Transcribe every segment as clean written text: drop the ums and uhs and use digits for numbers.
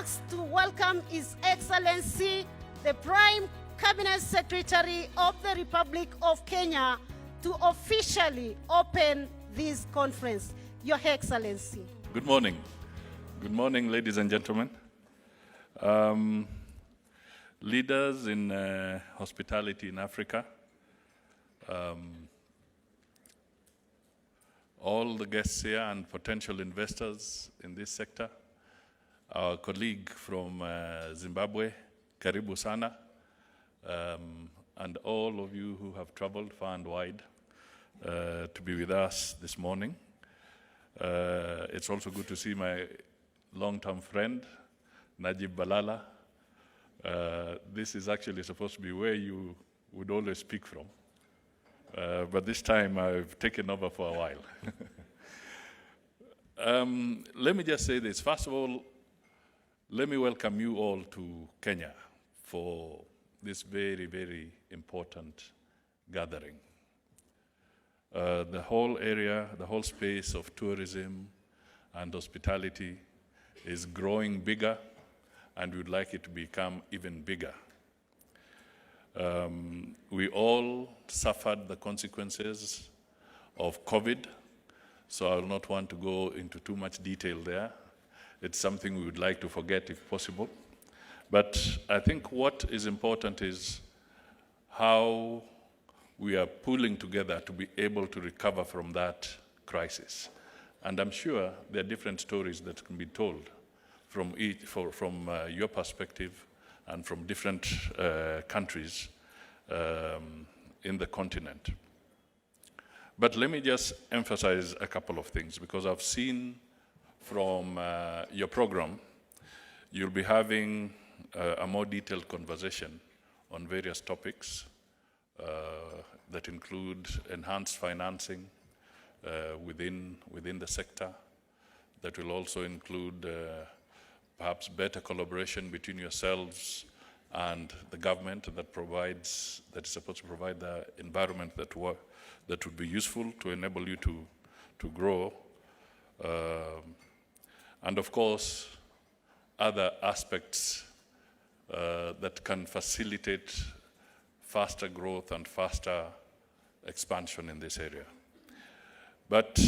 asked to welcome His Excellency, the Prime Cabinet Secretary of the Republic of Kenya, to officially open this conference. Your Excellency. Good morning. Good morning, ladies and gentlemen. Leaders in hospitality in Africa, all the guests here and potential investors in this sector, our colleague from Zimbabwe, Karibu Sana, and all of you who have traveled far and wide to be with us this morning. It's also good to see my long-term friend, Najib Balala. This is actually supposed to be where you would always speak from. But this time I've taken over for a while. Let me just say this. First of all, let me welcome you all to Kenya for this very, very important gathering. The whole area, the whole space of tourism and hospitality is growing bigger, and we'd like it to become even bigger. We all suffered the consequences of COVID, so I will not want to go into too much detail there. It's something we would like to forget if possible. But I think what is important is how we are pulling together to be able to recover from that crisis. And I'm sure there are different stories that can be told from your perspective and from different countries in the continent. But let me just emphasize a couple of things, because I've seen from your program, you'll be having a more detailed conversation on various topics that include enhanced financing within the sector, that will also include perhaps better collaboration between yourselves and the government that is supposed to provide the environment that would be useful to enable you to grow. And of course, other aspects that can facilitate faster growth and faster expansion in this area. But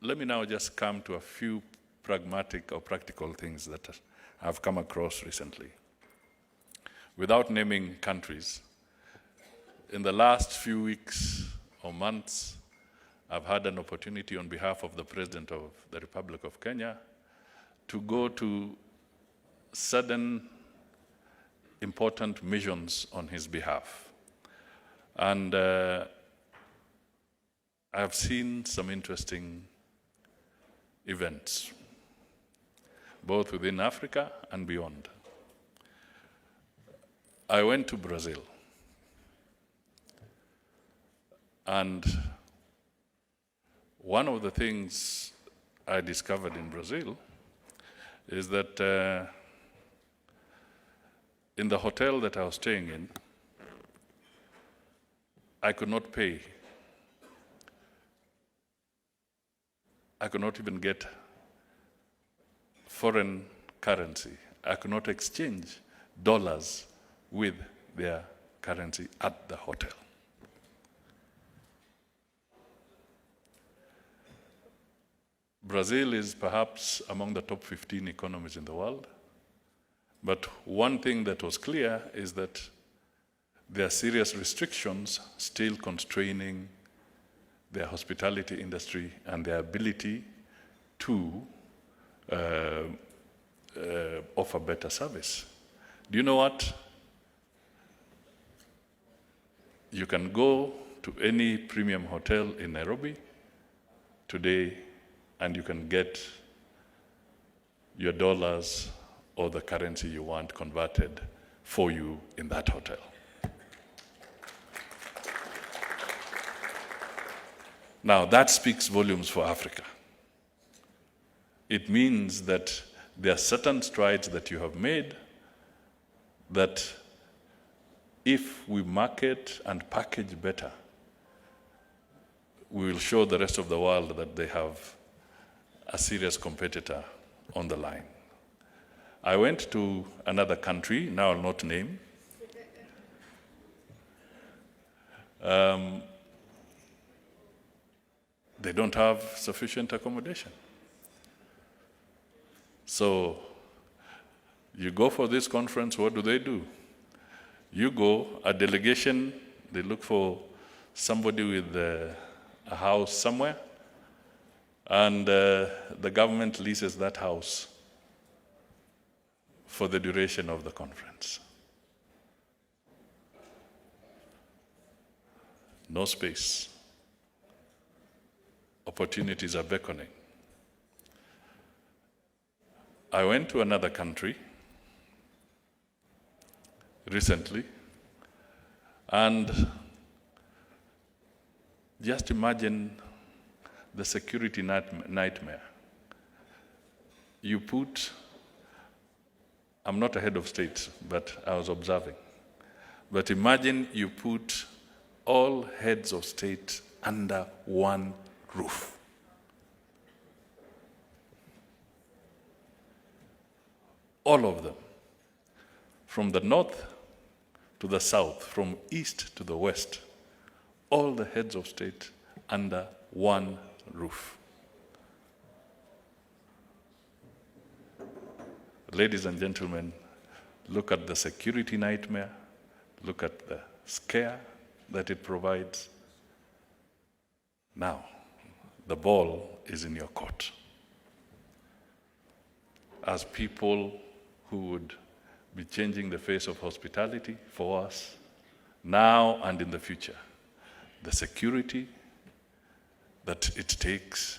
let me now just come to a few pragmatic or practical things that I've come across recently. Without naming countries, in the last few weeks or months, I've had an opportunity on behalf of the President of the Republic of Kenya to go to certain important missions on his behalf. And I've seen some interesting events, both within Africa and beyond. I went to Brazil, and one of the things I discovered in Brazil is that in the hotel that I was staying in, I could not pay. I could not even get foreign currency. I could not exchange dollars with their currency at the hotel. Brazil is perhaps among the top 15 economies in the world. But one thing that was clear is that there are serious restrictions still constraining their hospitality industry and their ability to offer better service. Do you know what? You can go to any premium hotel in Nairobi today and you can get your dollars or the currency you want converted for you in that hotel. Now, that speaks volumes for Africa. It means that there are certain strides that you have made that if we market and package better, we will show the rest of the world that they have a serious competitor on the line. I went to another country, now I'll not name. They don't have sufficient accommodation. So you go for this conference, what do? You go, a delegation, they look for somebody with a house somewhere, and the government leases that house for the duration of the conference. No space. Opportunities are beckoning. I went to another country recently, and just imagine the security nightmare. You put, I'm not a head of state, but I was observing. But imagine you put all heads of state under one roof. All of them. From the north to the south, from east to the west, all the heads of state under one roof. Ladies and gentlemen, look at the security nightmare, look at the scare that it provides. Now, the ball is in your court. As people who would be changing the face of hospitality for us, now and in the future, the security that it takes,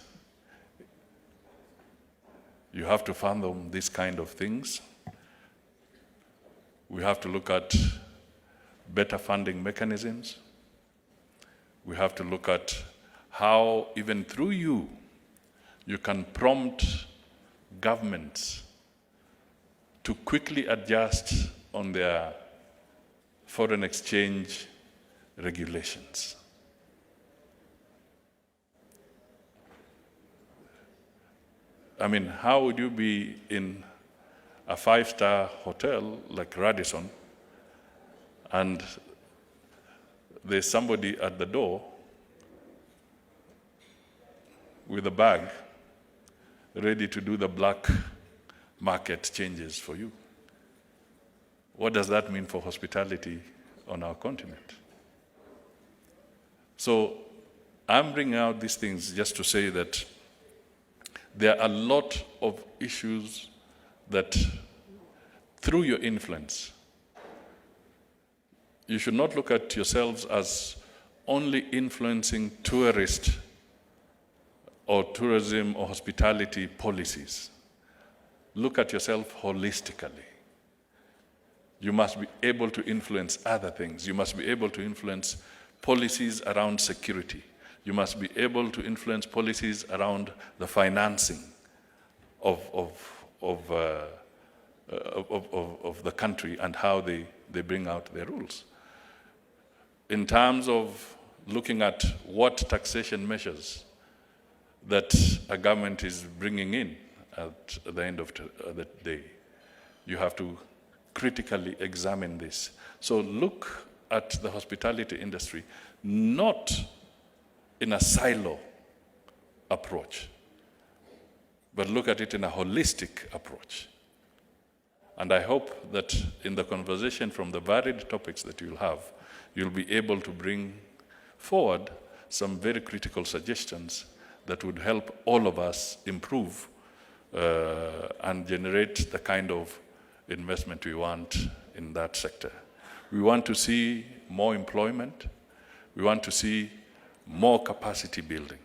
you have to fathom these kind of things. We have to look at better funding mechanisms. We have to look at how, even through you can prompt governments to quickly adjust on their foreign exchange regulations. I mean, how would you be in a 5-star hotel like Radisson, and there's somebody at the door with a bag ready to do the black market changes for you? What does that mean for hospitality on our continent? So I'm bringing out these things just to say that there are a lot of issues that, through your influence, you should not look at yourselves as only influencing tourist or tourism or hospitality policies. Look at yourself holistically. You must be able to influence other things. You must be able to influence policies around security. You must be able to influence policies around the financing of the country and how they bring out their rules. In terms of looking at what taxation measures that a government is bringing in at the end of the day, you have to critically examine this. So look at the hospitality industry not in a silo approach, but look at it in a holistic approach. And I hope that in the conversation from the varied topics that you'll have, you'll be able to bring forward some very critical suggestions that would help all of us improve and generate the kind of investment we want in that sector. We want to see more employment. We want to see more capacity building.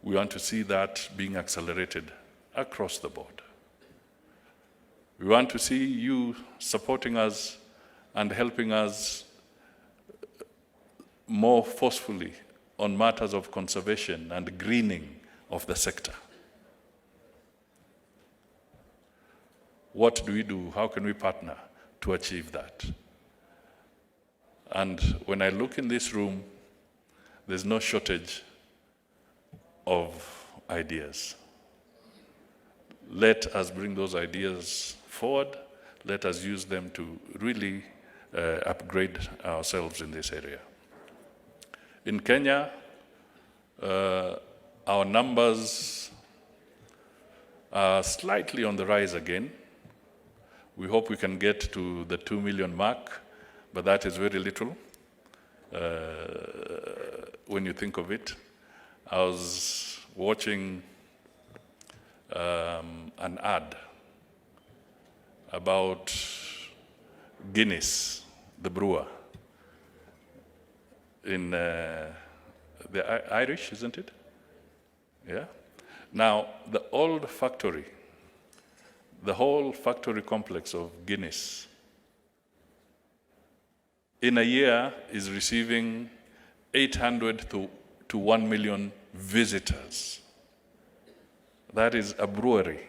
We want to see that being accelerated across the board. We want to see you supporting us and helping us more forcefully on matters of conservation and greening of the sector. What do we do? How can we partner to achieve that? And when I look in this room, there's no shortage of ideas. Let us bring those ideas forward. Let us use them to really upgrade ourselves in this area. In Kenya, our numbers are slightly on the rise again. We hope we can get to the 2 million mark, but that is very little when you think of it. I was watching an ad about Guinness, the brewer, in the Irish, isn't it? Yeah. Now, the old factory, the whole factory complex of Guinness, in a year is receiving 800 to 1 million visitors. That is a brewery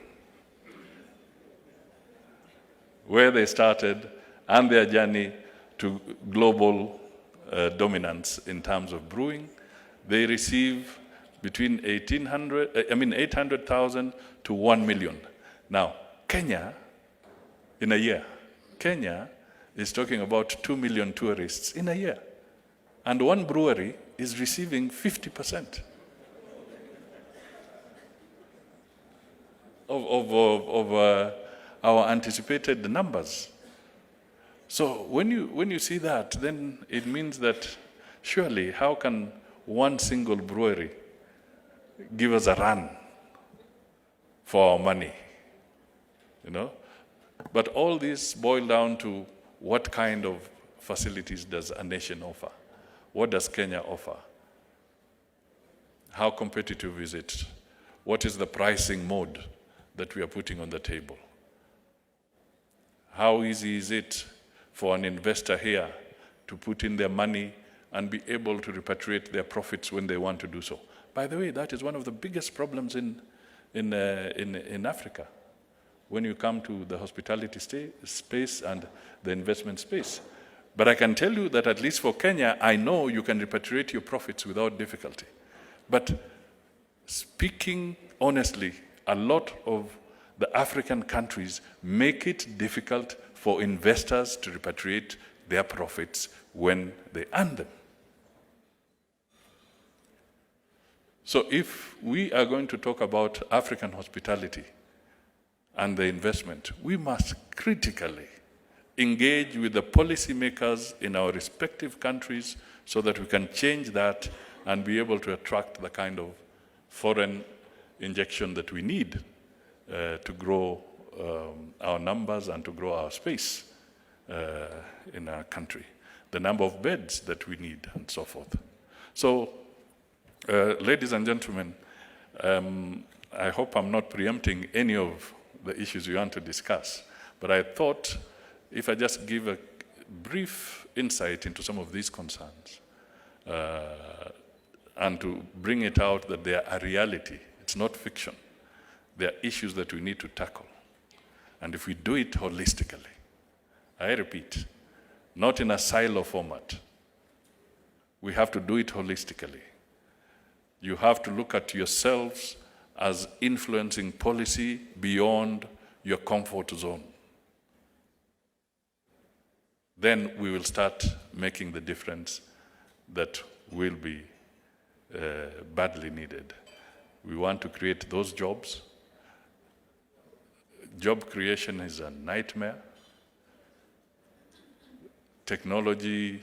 where they started and their journey to global dominance in terms of brewing. They receive between 800,000 to 1 million. Now, Kenya, in a year, Kenya is talking about 2 million tourists in a year. And one brewery is receiving 50% of our anticipated numbers. So when you see that, then it means that surely how can one single brewery give us a run for our money? You know? But all this boil down to what kind of facilities does a nation offer? What does Kenya offer? How competitive is it? What is the pricing mode that we are putting on the table? How easy is it for an investor here to put in their money and be able to repatriate their profits when they want to do so? By the way, that is one of the biggest problems in Africa when you come to the hospitality space and the investment space. But I can tell you that at least for Kenya, I know you can repatriate your profits without difficulty. But speaking honestly, a lot of the African countries make it difficult for investors to repatriate their profits when they earn them. So if we are going to talk about African hospitality and the investment, we must critically engage with the policymakers in our respective countries so that we can change that and be able to attract the kind of foreign injection that we need to grow our numbers and to grow our space in our country, the number of beds that we need and so forth. So, ladies and gentlemen, I hope I'm not preempting any of the issues you want to discuss, but I thought if I just give a brief insight into some of these concerns and to bring it out that they are a reality, it's not fiction. They are issues that we need to tackle. And if we do it holistically, I repeat, not in a silo format, we have to do it holistically. You have to look at yourselves as influencing policy beyond your comfort zone. Then we will start making the difference that will be badly needed. We want to create those jobs. Job creation is a nightmare. Technology,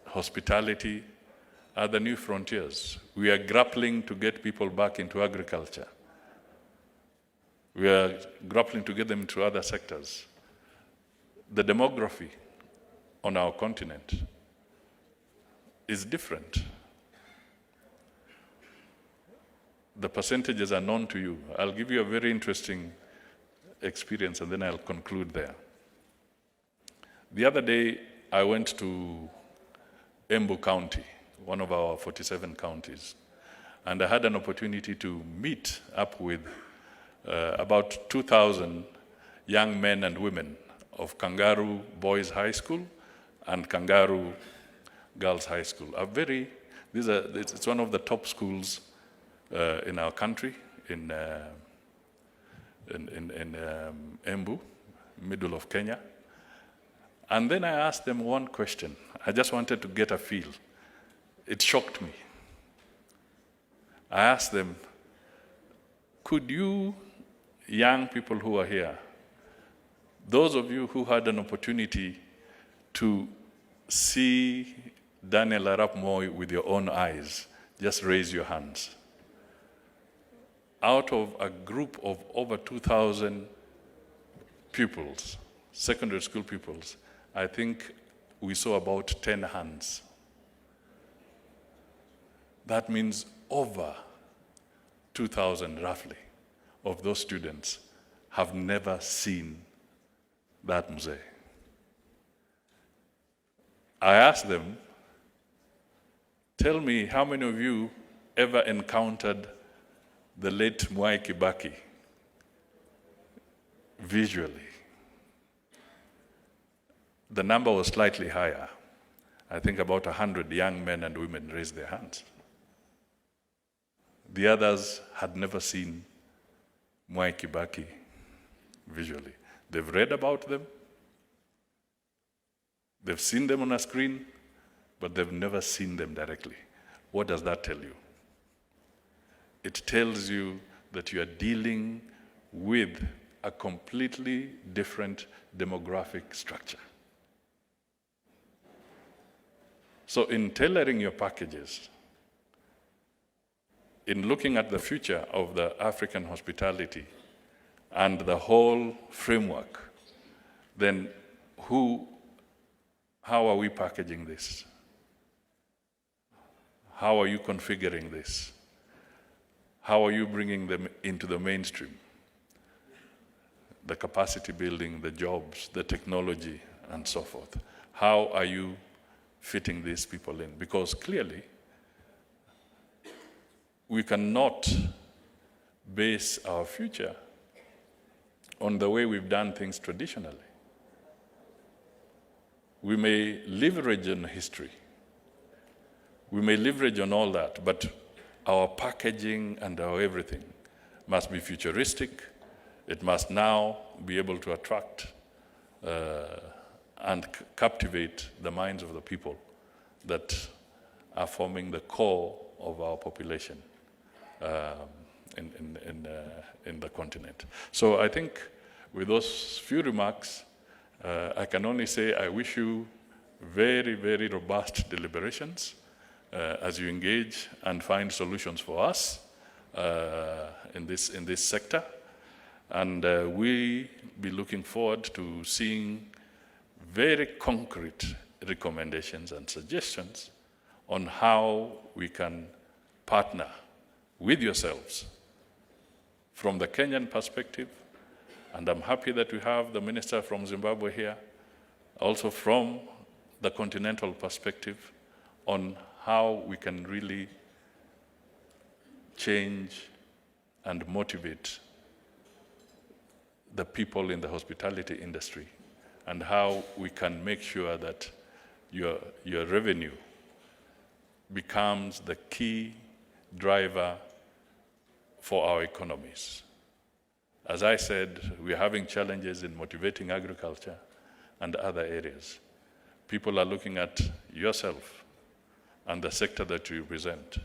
hospitality are the new frontiers. We are grappling to get people back into agriculture. We are grappling to get them into other sectors. The demography on our continent is different. The percentages are known to you. I'll give you a very interesting experience and then I'll conclude there. The other day, I went to Embu County, one of our 47 counties, and I had an opportunity to meet up with about 2,000 young men and women of Kangaroo Boys High School and Kangaroo Girls High School. It's one of the top schools in our country, in in Embu, middle of Kenya. And then I asked them one question. I just wanted to get a feel. It shocked me. I asked them, could you, young people who are here, those of you who had an opportunity to see Daniel Arap Moi with your own eyes, just raise your hands. Out of a group of over 2,000 pupils, secondary school pupils, I think we saw about 10 hands. That means over 2,000 roughly of those students have never seen that museum. I asked them, tell me how many of you ever encountered the late Mwai Kibaki visually? The number was slightly higher. I think about 100 young men and women raised their hands. The others had never seen Mwai Kibaki visually. They've read about them, they've seen them on a screen, but they've never seen them directly. What does that tell you? It tells you that you are dealing with a completely different demographic structure. So in tailoring your packages, in looking at the future of the African hospitality and the whole framework, then how are we packaging this? How are you configuring this? How are you bringing them into the mainstream? The capacity building, the jobs, the technology, and so forth. How are you fitting these people in? Because clearly, we cannot base our future on the way we've done things traditionally. We may leverage on history. We may leverage on all that, but our packaging and our everything must be futuristic. It must now be able to attract and captivate the minds of the people that are forming the core of our population in the continent. So I think with those few remarks, I can only say I wish you very, very robust deliberations as you engage and find solutions for us in this sector. And we be looking forward to seeing very concrete recommendations and suggestions on how we can partner with yourselves from the Kenyan perspective. And I'm happy that we have the minister from Zimbabwe here, also from the continental perspective on how we can really change and motivate the people in the hospitality industry, and how we can make sure that your revenue becomes the key driver for our economies. As I said, we're having challenges in motivating agriculture and other areas. People are looking at yourself and the sector that you represent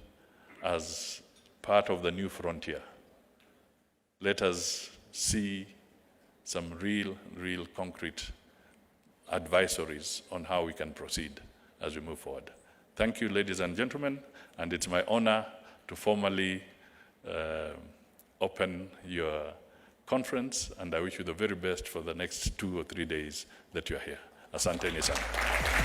as part of the new frontier. Let us see some real concrete advisories on how we can proceed as we move forward. Thank you, ladies and gentlemen, and it's my honor to formally open your conference, and I wish you the very best for the next 2 or 3 days that you're here. Asanteni sana.